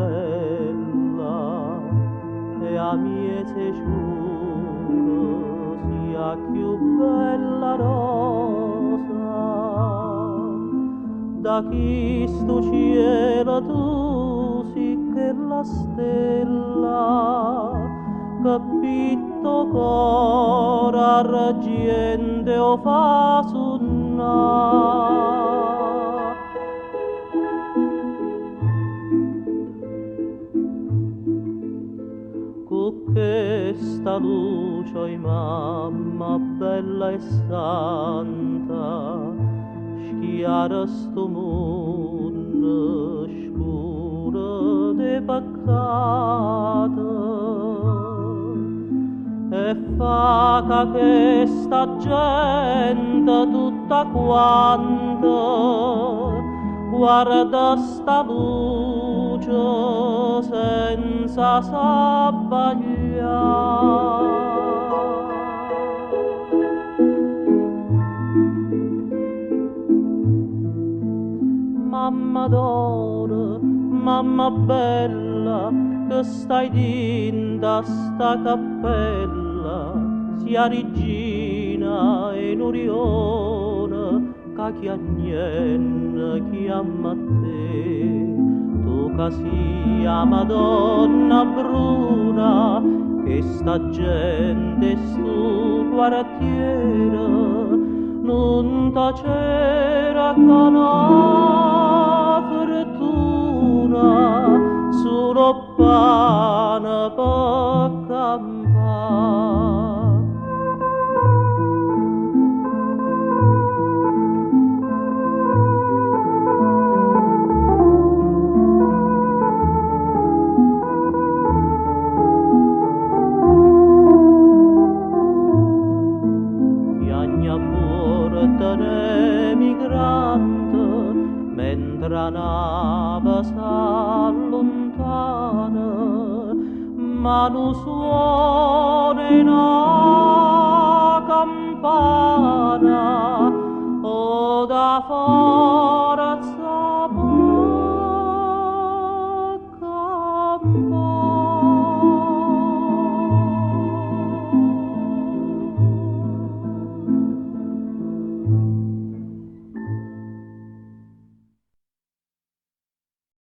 bella e a miete giuro sia più bella rosa da chi sto cielo tu sì che la stella capito cora argente o fa suonare con questa luce oi mamma bella e santa schiara sto mondo scuro de peccato e fa che questa gente tutta quanta guarda sta luce senza s'abbagliare. Mamma d'oro, mamma bella, che stai dinda sta cappella, sia regina e nuriona, che chiagnien chiama te. Tu che sia Madonna bruna, che sta gente stu quartiere, non t'acera cana fortuna, solo pane per campare. Emigrante mentre nave s'allontana ma non suona una campana o da fare